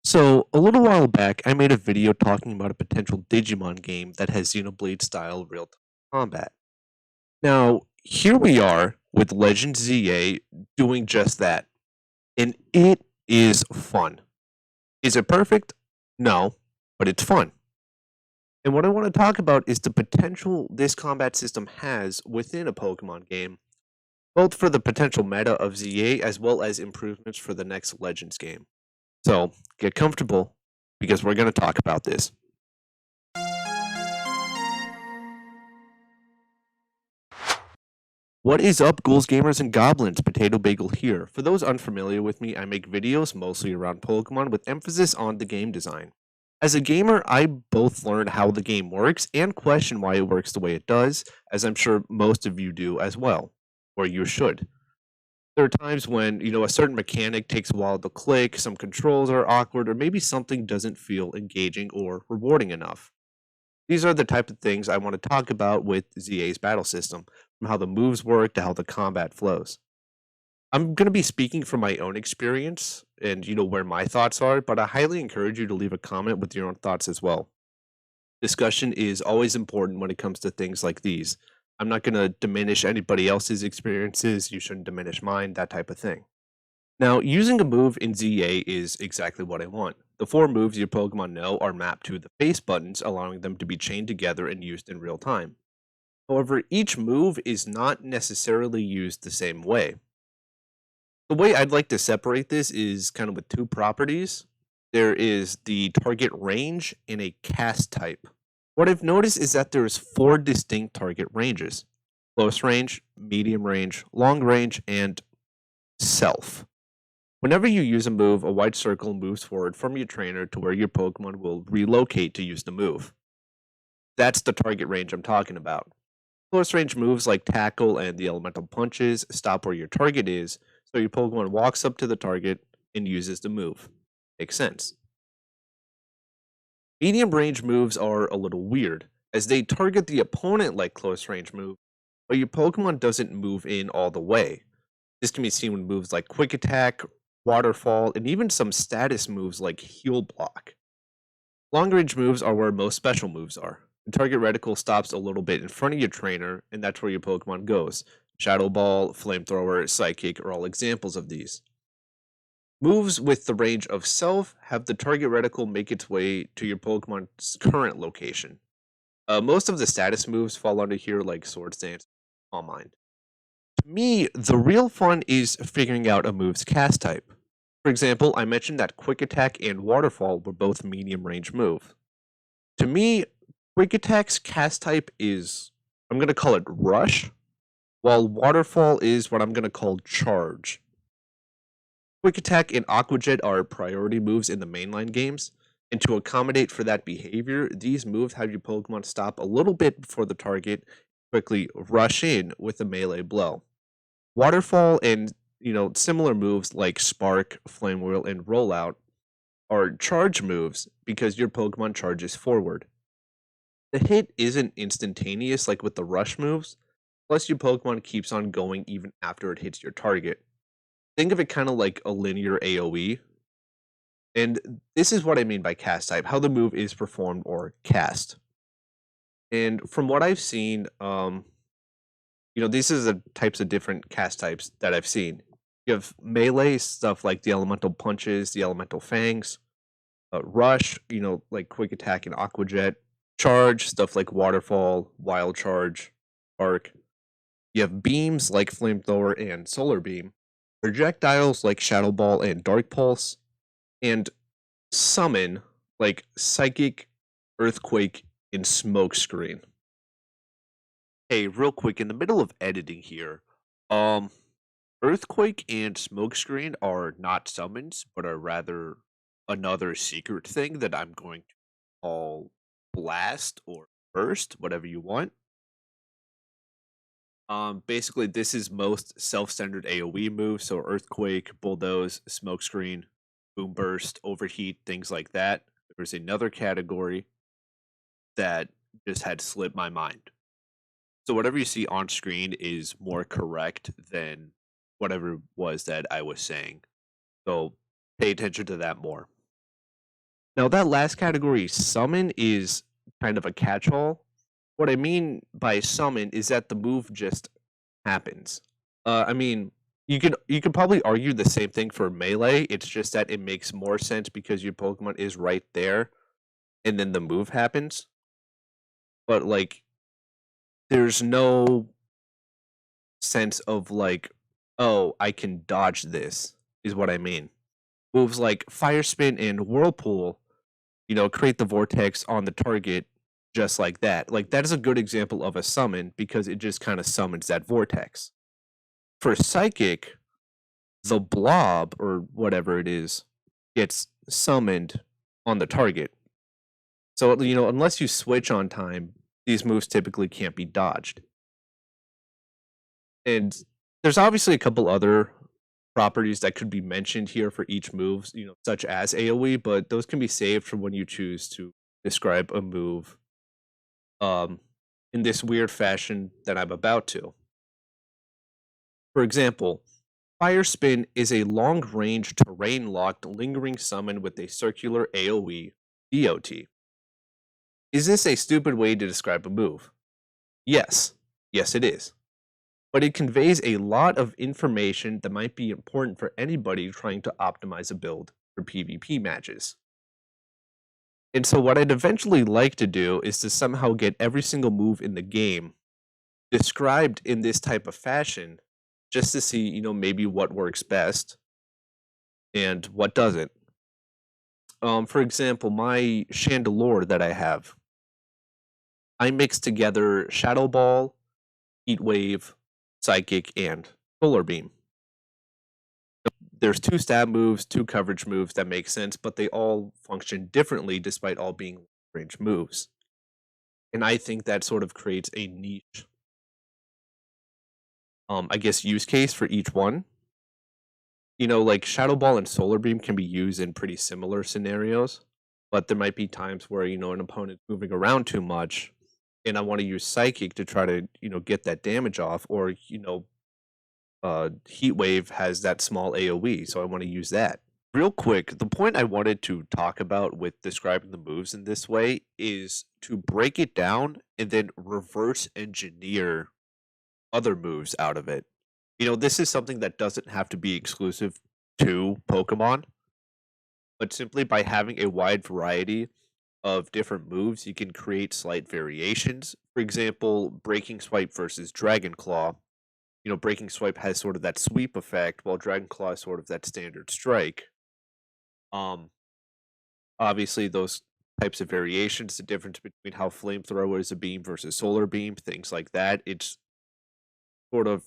So, a little while back, I made a video talking about a potential Digimon game that has Xenoblade style real time combat. Now, here we are with Legends ZA doing just that, and it is fun. Is it perfect? No, but it's fun. And what I want to talk about is the potential this combat system has within a Pokemon game, both for the potential meta of ZA as well as improvements for the next Legends game. So, get comfortable because we're going to talk about this. What is up, ghouls, gamers, and goblins? PotatoBagel here. For those unfamiliar with me, I make videos mostly around Pokemon with emphasis on the game design. As a gamer, I both learned how the game works and question why it works the way it does, as I'm sure most of you do as well, or you should. There are times when, a certain mechanic takes a while to click, some controls are awkward, or maybe something doesn't feel engaging or rewarding enough. These are the type of things I want to talk about with ZA's battle system, from how the moves work to how the combat flows. I'm going to be speaking from my own experience and where my thoughts are, but I highly encourage you to leave a comment with your own thoughts as well. Discussion is always important when it comes to things like these. I'm not going to diminish anybody else's experiences, you shouldn't diminish mine, that type of thing. Now, using a move in ZA is exactly what I want. The four moves your Pokemon know are mapped to the face buttons, allowing them to be chained together and used in real time. However, each move is not necessarily used the same way. The way I'd like to separate this is kind of with two properties. There is the target range and a cast type. What I've noticed is that there's four distinct target ranges: close range, medium range, long range, and self. Whenever you use a move, a white circle moves forward from your trainer to where your Pokemon will relocate to use the move. That's the target range I'm talking about. Close range moves like Tackle and the Elemental Punches stop where your target is, so your Pokemon walks up to the target and uses the move. Makes sense. Medium range moves are a little weird, as they target the opponent like close range moves, but your Pokemon doesn't move in all the way. This can be seen with moves like Quick Attack, Waterfall, and even some status moves like Heal Block. Long range moves are where most special moves are. The target reticle stops a little bit in front of your trainer, and that's where your Pokemon goes. Shadow Ball, Flamethrower, Psychic are all examples of these. Moves with the range of Self have the target reticle make its way to your Pokemon's current location. Most of the status moves fall under here, like Swords Dance, Calm Mind. To me, the real fun is figuring out a move's cast type. For example, I mentioned that Quick Attack and Waterfall were both medium range moves. To me, Quick Attack's cast type is, I'm going to call it Rush, while Waterfall is what I'm going to call Charge. Quick Attack and Aqua Jet are priority moves in the mainline games, and to accommodate for that behavior, these moves have your Pokemon stop a little bit before the target, quickly rush in with a melee blow. Waterfall and similar moves like Spark, Flame Wheel, and Rollout are charge moves because your Pokemon charges forward. The hit isn't instantaneous like with the rush moves, plus your Pokemon keeps on going even after it hits your target. Think of it kind of like a linear AoE. And this is what I mean by cast type, how the move is performed or cast. And from what I've seen, these are the types of different cast types that I've seen. You have melee stuff like the elemental punches, the elemental fangs, rush, like quick attack and aqua jet, charge, stuff like waterfall, wild charge, arc. You have beams like flamethrower and solar beam, projectiles like shadow ball and dark pulse, and summon like psychic, earthquake, and smoke screen. Hey, real quick, in the middle of editing here, um, Earthquake and Smokescreen are not summons, but are rather another secret thing that I'm going to call Blast or Burst, whatever you want. Basically, this is most self-centered AoE moves, so Earthquake, Bulldoze, Smokescreen, Boom Burst, Overheat, things like that. There's another category that just had slipped my mind. So whatever you see on screen is more correct than whatever it was that I was saying. So pay attention to that more. Now, that last category, summon, is kind of a catch-all. What I mean by summon is that the move just happens. I mean, you could probably argue the same thing for melee. It's just that it makes more sense because your Pokemon is right there, and then the move happens. But like, there's no sense of like, oh, I can dodge this. Is what I mean. Moves like Fire Spin and Whirlpool, create the vortex on the target just like that. Like that is a good example of a summon because it just kind of summons that vortex. For Psychic, the blob or whatever it is gets summoned on the target. So, unless you switch on time, these moves typically can't be dodged. And there's obviously a couple other properties that could be mentioned here for each move, such as AoE, but those can be saved for when you choose to describe a move um, in this weird fashion that I'm about to. For example, Fire Spin is a long range terrain locked lingering summon with a circular AoE DOT. Is this a stupid way to describe a move? Yes. Yes, it is. But it conveys a lot of information that might be important for anybody trying to optimize a build for PvP matches. And so, what I'd eventually like to do is to somehow get every single move in the game described in this type of fashion just to see, maybe what works best and what doesn't. For example, my Chandelure that I have, I mix together Shadow Ball, Heat Wave, Psychic, and Solar Beam. There's two stab moves, two coverage moves that make sense, but they all function differently despite all being range moves. And I think that sort of creates a niche, I guess, use case for each one. Like Shadow Ball and Solar Beam can be used in pretty similar scenarios, but there might be times where, an opponent's moving around too much and I want to use Psychic to try to, get that damage off, or, Heat Wave has that small AoE, so I want to use that. Real quick, the point I wanted to talk about with describing the moves in this way is to break it down and then reverse engineer other moves out of it. This is something that doesn't have to be exclusive to Pokemon, but simply by having a wide variety of different moves, you can create slight variations. For example, Breaking Swipe versus Dragon Claw. Breaking Swipe has sort of that sweep effect, while Dragon Claw is sort of that standard strike. Um, Obviously, those types of variations, the difference between how Flamethrower is a beam versus Solar Beam, things like that. It's sort of,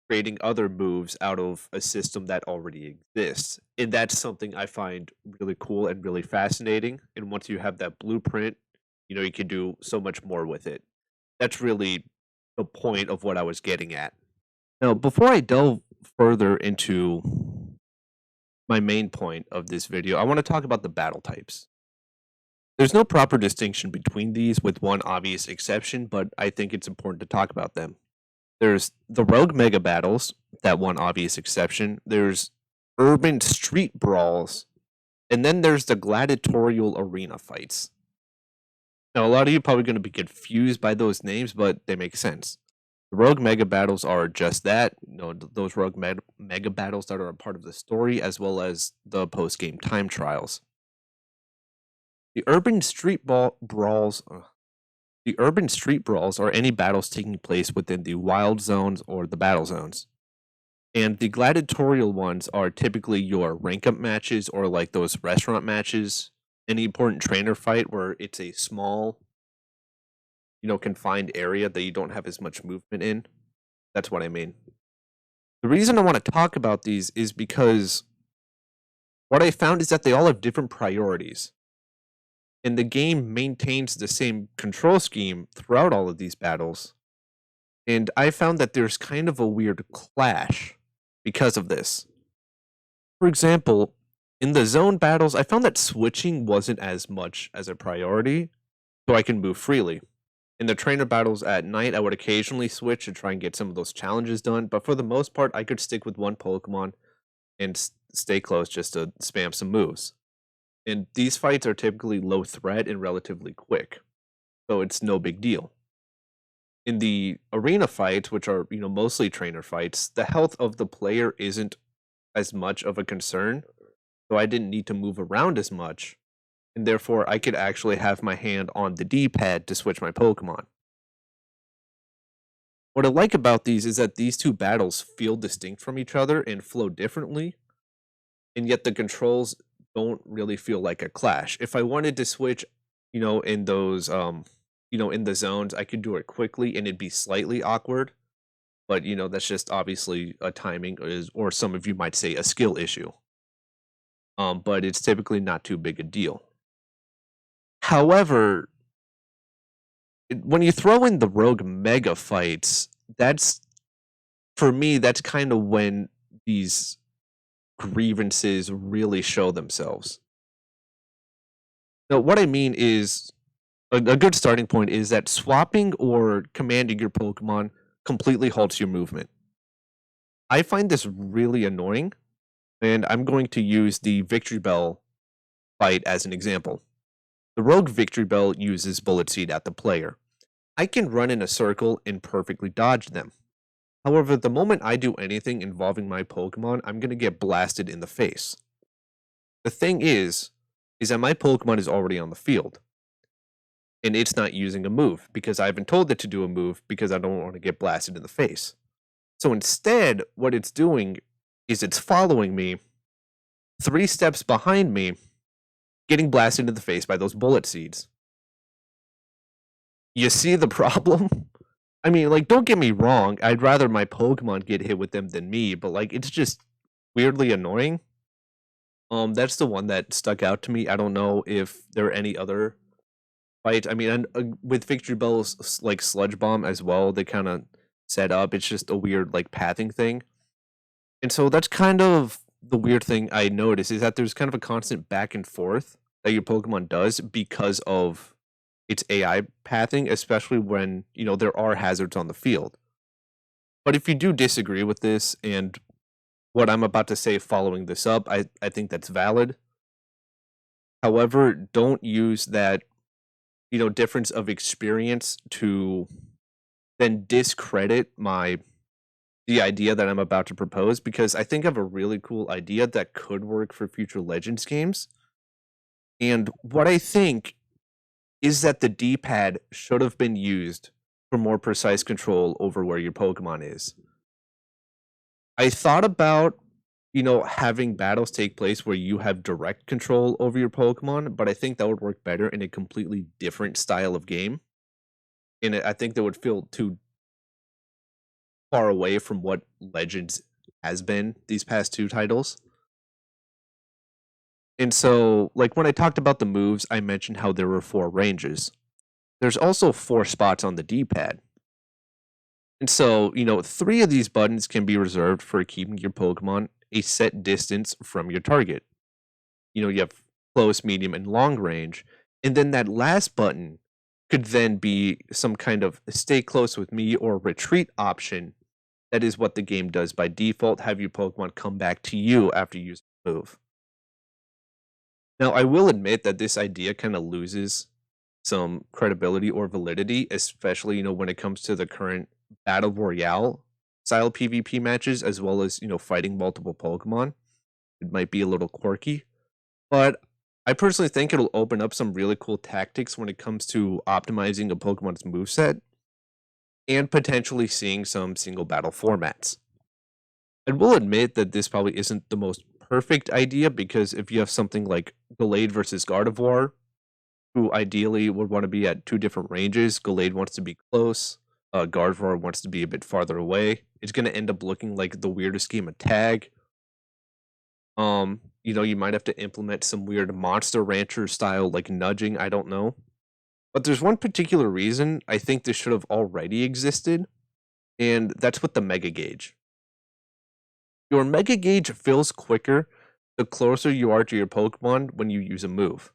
creating other moves out of a system that already exists. And that's something I find really cool and really fascinating. And once you have that blueprint, you can do so much more with it. That's really the point of what I was getting at. Now, before I delve further into my main point of this video, I want to talk about the battle types. There's no proper distinction between these, with one obvious exception, but I think it's important to talk about them. There's the rogue mega battles, that one obvious exception. There's urban street brawls, and then there's the gladiatorial arena fights. Now, a lot of you are probably going to be confused by those names, but they make sense. The rogue mega battles are just that, those rogue mega battles that are a part of the story, as well as the post game time trials. The urban street brawls. The urban street brawls are any battles taking place within the wild zones or the battle zones. And the gladiatorial ones are typically your rank up matches or like those restaurant matches, any important trainer fight where it's a small, confined area that you don't have as much movement in. That's what I mean. The reason I want to talk about these is because what I found is that they all have different priorities. And the game maintains the same control scheme throughout all of these battles. And I found that there's kind of a weird clash because of this. For example, in the zone battles, I found that switching wasn't as much as a priority, so I can move freely. In the trainer battles at night, I would occasionally switch to try and get some of those challenges done, but for the most part, I could stick with one Pokemon and stay close just to spam some moves. And these fights are typically low threat and relatively quick, so it's no big deal. In the arena fights, which are, mostly trainer fights, the health of the player isn't as much of a concern, so I didn't need to move around as much, and therefore I could actually have my hand on the D-pad to switch my Pokemon. What I like about these is that these two battles feel distinct from each other and flow differently, and yet the controls don't really feel like a clash. If I wanted to switch, in those in the zones, I could do it quickly and it'd be slightly awkward, but that's just obviously a timing is or some of you might say a skill issue. But it's typically not too big a deal. However, when you throw in the rogue mega fights, that's for me, that's kind of when these grievances really show themselves. Now, what I mean is a good starting point is that swapping or commanding your Pokemon completely halts your movement. I find this really annoying, and I'm going to use the Victory Bell fight as an example. The Rogue Victory Bell uses Bullet Seed at the player. I can run in a circle and perfectly dodge them. However, the moment I do anything involving my Pokemon, I'm going to get blasted in the face. The thing is that my Pokemon is already on the field, and it's not using a move because I haven't told it to do a move because I don't want to get blasted in the face. So instead, what it's doing is it's following me 3 steps behind me, getting blasted in the face by those bullet seeds. You see the problem? I mean, like, don't get me wrong. I'd rather my Pokemon get hit with them than me, but like, it's just weirdly annoying. That's the one that stuck out to me. I don't know if there are any other fights. I mean, and, with Victory Bell's like Sludge Bomb as well, they kind of set up. It's just a weird like pathing thing, and so that's kind of the weird thing I notice is that there's kind of a constant back and forth that your Pokemon does because of its AI pathing, especially when there are hazards on the field. But if you do disagree with this and what I'm about to say following this up, I think that's valid. However, don't use that, difference of experience to then discredit the idea that I'm about to propose because I think I have a really cool idea that could work for future Legends games. And what I think is that the D-pad should have been used for more precise control over where your Pokemon is. I thought about, having battles take place where you have direct control over your Pokemon, but I think that would work better in a completely different style of game. And I think that would feel too far away from what Legends has been these past two titles. And so, like when I talked about the moves, I mentioned how there were 4 ranges. There's also 4 spots on the D-pad. And so, 3 of these buttons can be reserved for keeping your Pokemon a set distance from your target. You have close, medium, and long range. And then that last button could then be some kind of stay close with me or retreat option. That is what the game does by default, have your Pokemon come back to you after you use the move. Now, I will admit that this idea kind of loses some credibility or validity, especially, when it comes to the current Battle Royale style PvP matches, as well as, fighting multiple Pokemon. It might be a little quirky, but I personally think it'll open up some really cool tactics when it comes to optimizing a Pokemon's moveset and potentially seeing some single battle formats. I will admit that this probably isn't the most perfect idea because if you have something like Gallade versus Gardevoir, who ideally would want to be at 2 different ranges, Gallade wants to be close, Gardevoir wants to be a bit farther away. It's going to end up looking like the weirdest game of tag. You might have to implement some weird Monster Rancher style like nudging, I don't know. But there's one particular reason I think this should have already existed, and that's with the Mega Gauge. Your Mega Gauge fills quicker the closer you are to your Pokemon when you use a move.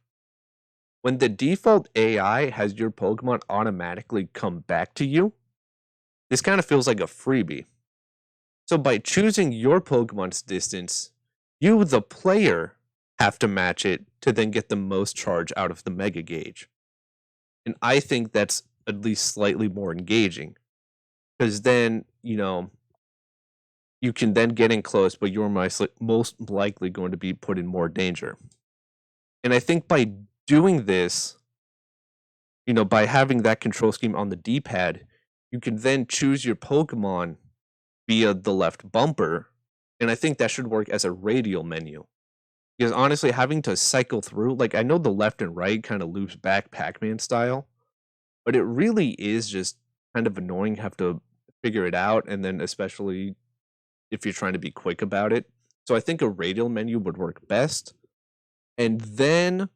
When the default AI has your Pokemon automatically come back to you, this kind of feels like a freebie. So by choosing your Pokemon's distance, you, the player, have to match it to then get the most charge out of the Mega Gauge. And I think that's at least slightly more engaging because then, you can then get in close, but you're most likely going to be put in more danger. And I think by doing this, by having that control scheme on the D-pad, you can then choose your Pokemon via the left bumper. And I think that should work as a radial menu. Because honestly, having to cycle through, like I know the left and right kind of loops back Pac-Man style, but it really is just kind of annoying have to figure it out, and then especially if you're trying to be quick about it. So I think a radial menu would work best. And then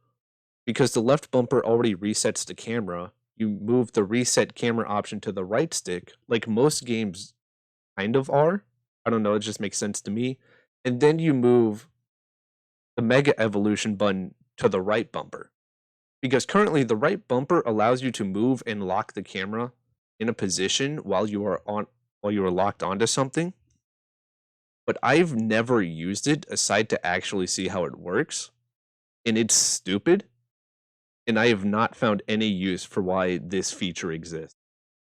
because the left bumper already resets the camera, you move the reset camera option to the right stick, like most games kind of are. I don't know, it just makes sense to me. And then you move the Mega Evolution button to the right bumper. Because currently the right bumper allows you to move and lock the camera in a position while you are locked onto something. But I've never used it aside to actually see how it works. And it's stupid. And I have not found any use for why this feature exists.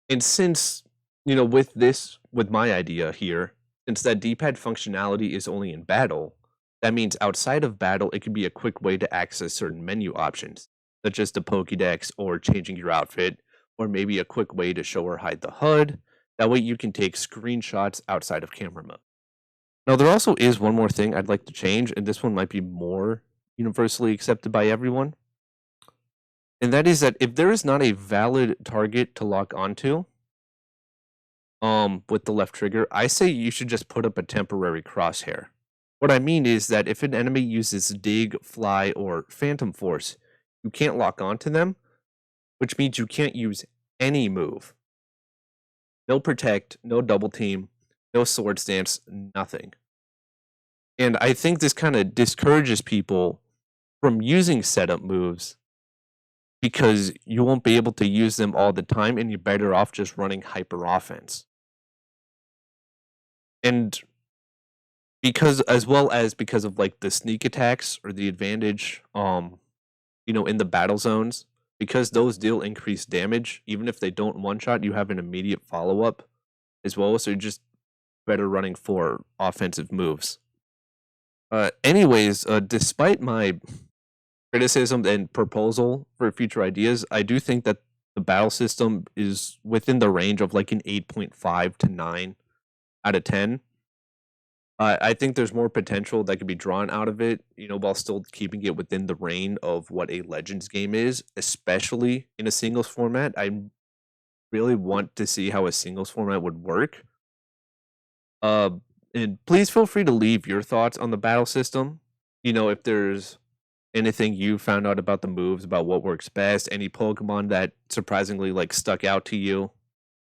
And since, with my idea here, since that D-pad functionality is only in battle, that means outside of battle, it could be a quick way to access certain menu options, such as the Pokédex or changing your outfit, or maybe a quick way to show or hide the HUD. That way you can take screenshots outside of camera mode. Now, there also is one more thing I'd like to change, and this one might be more universally accepted by everyone. And that is that if there is not a valid target to lock onto, with the left trigger, I say you should just put up a temporary crosshair. What I mean is that if an enemy uses Dig, Fly, or Phantom Force, you can't lock onto them, which means you can't use any move. No Protect, no Double Team, no Sword Stance, nothing. And I think this kind of discourages people from using setup moves because you won't be able to use them all the time and you're better off just running hyper offense. And as well as because of like the sneak attacks or the advantage in the battle zones, because those deal increased damage, even if they don't one shot, you have an immediate follow up as well, so you're just better running for offensive moves. Anyways, despite my criticism and proposal for future ideas, I do think that the battle system is within the range of like an 8.5 to 9 out of 10. I think there's more potential that could be drawn out of it, while still keeping it within the reign of what a Legends game is, especially in a singles format. I really want to see how a singles format would work. And please feel free to leave your thoughts on the battle system. If there's anything you found out about the moves, about what works best, any Pokemon that surprisingly like stuck out to you,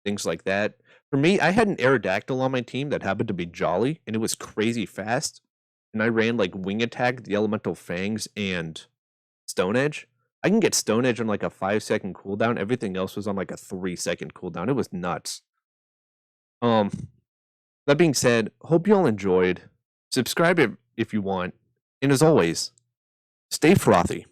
things like that. For me, I had an Aerodactyl on my team that happened to be Jolly, and it was crazy fast. And I ran like Wing Attack, the Elemental Fangs, and Stone Edge. I can get Stone Edge on like a 5-second cooldown. Everything else was on like a 3-second cooldown. It was nuts. That being said, hope you all enjoyed. Subscribe if you want. And as always, stay frothy.